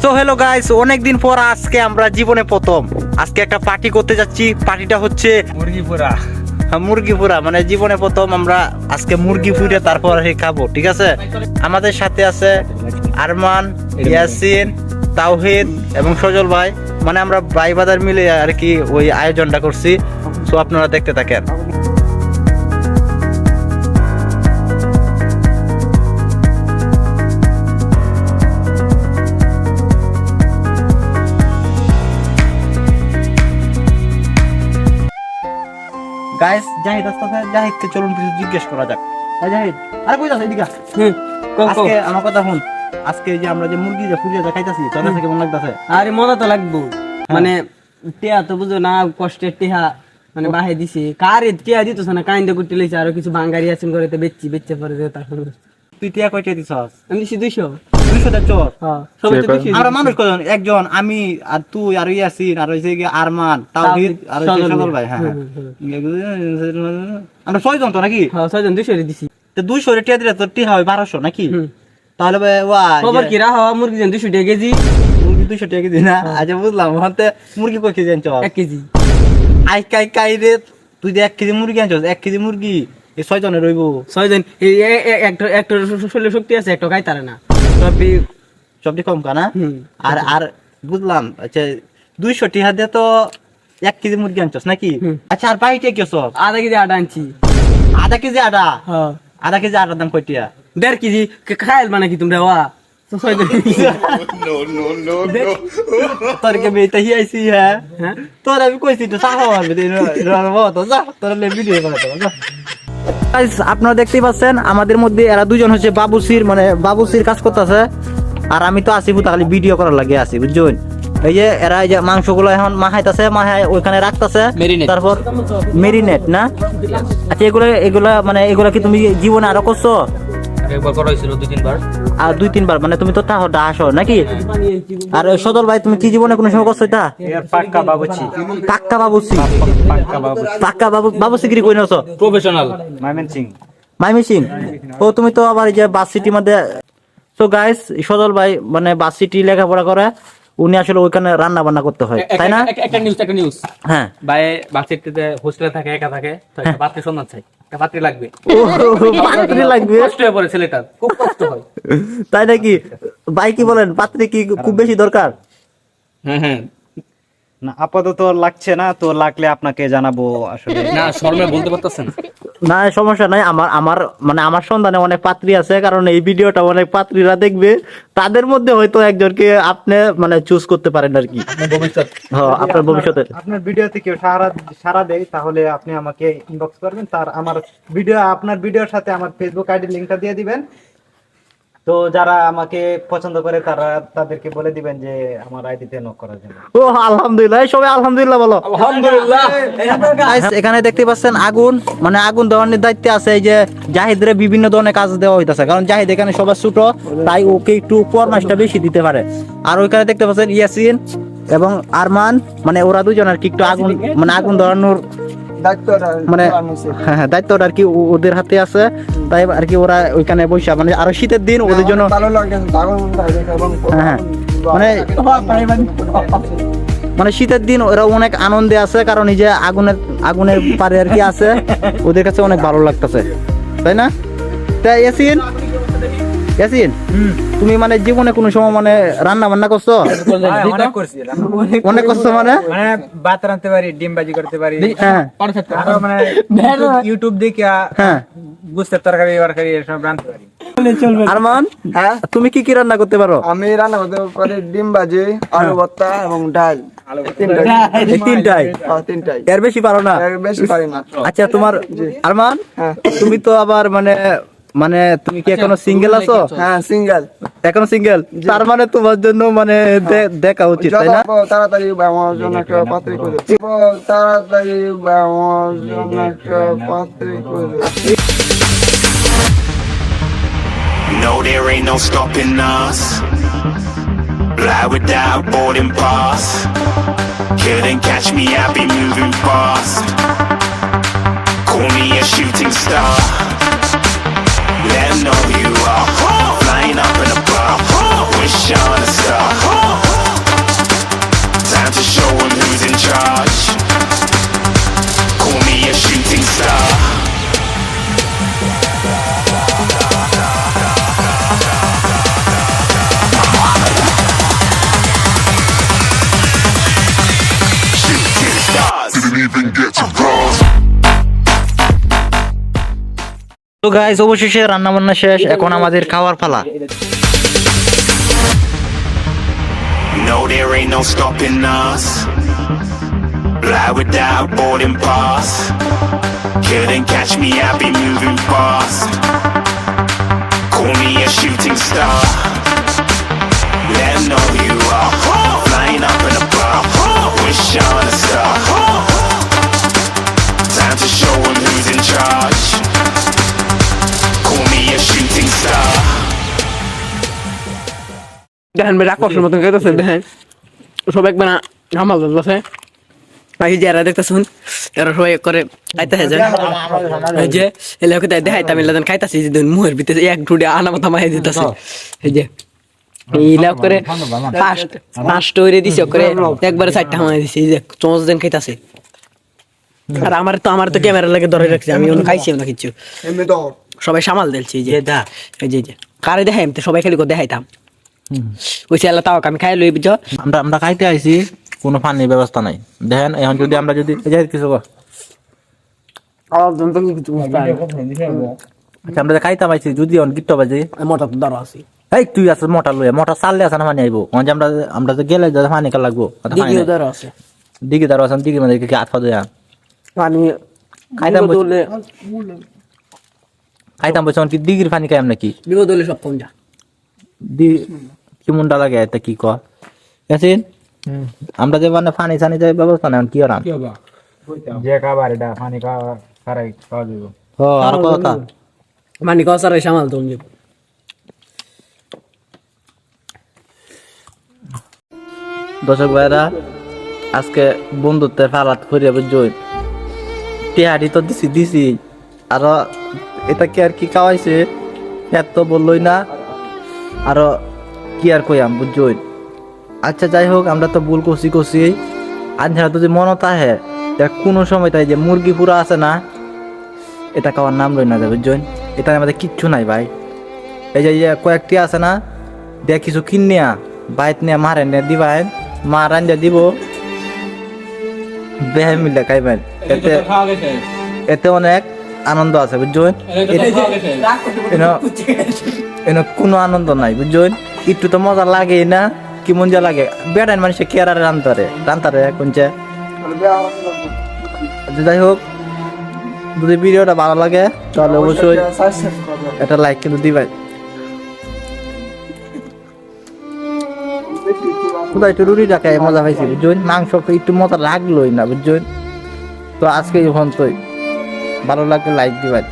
So hello guys, অনেকদিন পর আজকে আমরা জীবনে প্রথম আজকে একটা পার্টি করতে যাচ্ছি। পার্টিটা হচ্ছে মুরগি পুরা, মানে জীবনে প্রথম আমরা আজকে মুরগি পুড়ে তারপর খাবো, ঠিক আছে? আমাদের সাথে আছে আরমান, ইয়াসিন, তাওহিদ এবং সজল ভাই, মানে আমরা ভাই বাদার মিলে আর কি ওই আয়োজনটা করছি। সো আপনারা দেখতে থাকেন। গাইস, জাহিদ আসতেছে, জাহিদকে চলুন কিছু জিজ্ঞেস করা যাক। জাহিদ, আরে কই যাস এদিকে? আজকে আমার কথা শুন, আজকে যে আমরা যে মুরগি যে পুড়িয়ে খাইতাছি তোর কাছে কেমন লাগতাছে? আরে মজা তো লাগবো, মানে টিয়া তো বুঝো না, কষ্টের টিহা মানে বাহে দিছে, কারে টিয়া দিতেছ না, কাইন্দা করতে লইছে, আরো কিছু বাঙ্গারি আছেন করে বেচছে পরে তারপর তুই টিয়া কয়টা দিছস? আমি দিছি 200 চোর। হ্যাঁ, সবাই তো 200। আমরা মানুষ কজন? একজন, আমি আর তুই আর ইয়াসিন আর হইছে কি আরমান, তাওহিদ আর হইছে সজল ভাই। হ্যাঁ, আমরা 6 জন তো নাকি? হ্যাঁ, 6 জন 200 দিছি। তো 200 রে টিয়া দিলে তো টিয়া হয় 1200 নাকি? তাহলে খবর কি রাহা মুরগি যেন 200 টাকা কেজি। মুরগি 200 টাকা কেজি না? আচ্ছা বুঝলাম। হতে মুরগি কয় কেজি আনছ? 1 কেজি। আই কাই রে, তুই যে 1 কেজি মুরগি আনছস, 1 কেজি মুরগি এই 6 জনের রইবো? 6 জন একটা শরীরে শক্তি আছে, একটা খাইতারে না, সবটি কম কানা। আর আর বুঝলাম। আচ্ছা 200 টাকা দিয়ে তো 1 কেজি মুরগি আনছস নাকি? আচ্ছা আর বাইটে কি সব? আধা কেজি আটা আনছি। আধা কেজি আটা? হ্যাঁ, আধা কেজি আটার দাম কয় টাকা? 1.5 কেজি খাইল মানে কি তোমরা? ওয়া তোর কে বেটা হিয়াইছি। হ্যাঁ, তোর আমি কইছি তো সাহা হবে তো যা, তোর ভিডিও বানাতো যা। গাইস, আপনারা দেখতেই পাচ্ছেন আমাদের মধ্যে এরা দুজন হচ্ছে বাবুসির, মানে বাবুসির কাজ করতেছে, আর আমি তো আসি খালি ভিডিও করার লাগে আছি, বুঝছেন? এই যে এরা এই যে মাংসগুলো এখন মাখাইতেছে, মাখায় ওইখানে রাখতেছে, তারপর মেরিনেট না? আচ্ছা এগুলা মানে এগুলা কি তুমি জীবনে আরো করছো? একবার করা হয়েছিল 2-3 বার। আর 2-3 বার মানে তুমি তো তাহলে আসো নাকি? আর সদর ভাই, তুমি কি জীবনে কোনো সময় করছো এটা? পাক্কা বাবুচি। পাক্কা বাবুসি? পাক্কা বাবুসি কি কই নাছো? প্রফেশনাল মাইমিসিং। ও তুমি তো আবার এই যে বাস সিটির মধ্যে। সো গাইস, সদল ভাই মানে বাস সিটি লেখাপড়া করে, উনি আসলে ওইখানে রান্না বান্না করতে হয়, তাই না? একটা নিউজ। হ্যাঁ, ভাই বাচ্চাটিতে হোস্টেলে থাকে, একা থাকে, তো একটা পাত্রী সন্ধান চাই, একটা পাত্রী লাগবে। পাত্রী লাগবে? কষ্ট হয়ে পড়ে ছেলেটার, খুব কষ্ট হয়। তাই নাকি? ভাই কি বলেন, পাত্রী কি খুব বেশি দরকার? হ্যাঁ, না আপাতত লাগছে না, তো লাগলে আপনাকে জানাবো। আসলে না শর্মে বলতে পারতেছেন না, সমস্যা নাই। আমার মানে আমার সন্ধানে অনেক পাত্রী আছে, কারণ এই ভিডিওটা অনেক পাত্রীরা দেখবে, তাদের মধ্যে হয়তো একজনকে আপনি মানে চুজ করতে পারেন আর কি। হ্যাঁ, আপনার ভবিষ্যতে আপনার ভিডিওতে কেউ সারা দেয়, তাহলে আপনি আমাকে ইনবক্স করবেন, তার আমার ভিডিও, আপনার ভিডিওর সাথে আমার ফেসবুক আইডি লিংকটা দিয়ে দিবেন। তো যারা আমাকে পছন্দ করে তাদেরকে বলে দিবেন যে আমার আইডিতে নক করার জন্য। ও আলহামদুলিল্লাহ, সবাই আলহামদুলিল্লাহ বলো। আলহামদুলিল্লাহ। Guys, এখানে দেখতে পাচ্ছেন আগুন, মানে আগুন দেওয়ার দায়িত্বে আছে এই যে জাহিদের বিভিন্ন ধরনের কাজ দেওয়া হইতাছে, কারণ জাহিদ এখানে সবার ছোট, তাই ওকে একটু ফরমাইশটা বেশি দিতে পারে। আর ওইখানে দেখতে পাচ্ছেন ইয়াসিন এবং আরমান, মানে ওরা দুজন আর কি একটু আগুন, মানে আগুন ধরানোর মানে হ্যাঁ দায়িত্বটা আর কি ওদের হাতে আছে, তাই আর কি ওরা ওইখানে বসে, মানে আরো শীতের দিন ওদের জন্য। হ্যাঁ, মানে শীতের দিন ওরা অনেক আনন্দে আছে, কারণ এই যে আগুনের পারে আর কি আছে, ওদের কাছে অনেক ভালো লাগতেছে, তাই না? তাই ইয়াসিন, তুমি মানে জীবনে কোনো সময় মানে রান্না বান্না করছো? অনেক করছো মানে ভাত রাঁধতে পারি, ডিম ভাজি করতে পারি, হ্যাঁ, আরো মানে ইউটিউব দেখে হ্যাঁ বুঝতে তরকারি এসব রাঁধতে পারি। আরমান, হ্যাঁ, তুমি কি কি রান্না করতে পারো? আমি রান্না করতে পারি ডিম ভাজি, আলু ভর্তা এবং ডাল। এই তিনটাই? তিনটাই। এর বেশি পারো না? এর বেশি পারি না। আচ্ছা, তোমার আরমান, তুমি তো আবার মানে তুমি কি এখনো সিঙ্গেল আছো? হ্যাঁ, সিঙ্গেল। এখনো সিঙ্গেল? তার মানে তোমার জন্য মানে দেখা উচিত, তাই না? তাড়াতাড়ি আমার জন্য একটা পাত্রী করে তাড়াতাড়ি আমার জন্য একটা পাত্রী করে। No, there ain't no stopping us. Fly without boarding pass. Couldn't catch me, I'll be moving fast. Call me a shooting star. Let 'em know who you are. Flying up in a bar. Wish on a star. তো guys অবশেষে রান্না বান্না শেষ, এখন আমাদের খাওয়ার পালা। No, there ain't no stopping us. Fly without boarding pass. Couldn't catch me, I'll be moving fast. Call me a shooting star. Let 'em know who you are. Flying up in a bar. Wish on a star. Time to show 'em who's in charge. Call me a shooting star. দেখেন ভাই রাক্ষসের মতন খাইতেছে, দেখেন সব একবার হামাল আছে বাকি যারা দেখতেছুন তারা সবাই করে খাইতেছে যে এই যে এলাকা তাই দেখাইতাম এলাকা খাইতেছে যে মুহের ভিতরে এক টুডে আনা মাথা মাই দিতেছে এই যে এইলাক করে ফার্স্ট ওরে দিছে করে একবারে চারটা হামাই দিছে এই যে চমচ দেন খাইতেছে। আর আমার তো ক্যামেরা লাগে ধরে রাখছে, আমি অন্য খাইছি না কিছু, এমনি তো সবাই সামাল দিলছে এই যে এই যে কারে দেখাই তো সবাই খালি করে দেখাইতাম ওই ছেলে তাও আমি খাই লই বুঝছো। আমরা খাইতে আইছি, কোনো পানির ব্যবস্থা নাই। দেখেন এখন যদি আমরা যদি এই যে কিছু আচ্ছা আমরা খাইতাম আইছি যদি অন গিট্টো বাজে মোটা তো ধরা আছে এই তুই আছে মোটা লইয়া মোটা চাললে আছে না পানি আইবো, যে আমরা যে গেলে পানি কা লাগবো দিঘিও ধরা আছে দিঘি দাঁড়ো আছেন, দিঘি মানে কি আতফা দেয়া পানি খাইতাম খাইতাম বলছি কি দিঘির পানি খাই নাকি বিপদ হলে সব কম যা কি মুন্ডা লাগে এটা কি কয় ইয়াসিন, আমরা যে মানে পানি ছানি যাই ব্যবস্থা নাই কি আর যে খাবার এটা পানি খারাই খাওয়া যাবে। ও আর কথা পানি খাওয়া সারাই সামাল তো দর্শক ভাইরা আজকে বন্ধুত্বের ফালাত করিয়া বুঝই টিহাড়ি তো দিছি আরো এটা কি আর কি খাওয়াইছে এত তো বললই না, আরো কি আর কইয়াম বুঝই। আচ্ছা যাই হোক আমরা তো ভুল করছি আনছাড়া তো যে মনত আহে কোনো সময় তাই যে মুরগি পুরা আছে না এটা খাওয়ার নাম লই না যাবে বুঝই, এটা আমাদের কিচ্ছু নাই ভাই। এই যে কয়েকটি আছে না দেখ কিছু কিনিয়া বাইত নিয়ে মারে নিয়ে দিবাই মা রান্না দিব বেহে মিলে খাইবেন, এতে অনেক আনন্দ আছে বুঝছেন, কোনো আনন্দ নাই বুঝছেন, একটু তো মজা লাগে না কি মজা লাগে বেড়ান মানুষে কেয়ারে রান্তারে কোনছে। যাই হোক যদি ভিডিওটা ভালো লাগে তাহলে অবশ্যই একটা লাইক কিন্তু দিবেন। কোথায় একটু রুটিটা খাই মজা পাইছি বুঝছেন, মাংস একটু মজা লাগলোই না বুঝছেন। তো আজকে এখন তো ভালো লাগলে লাইক দিবেন।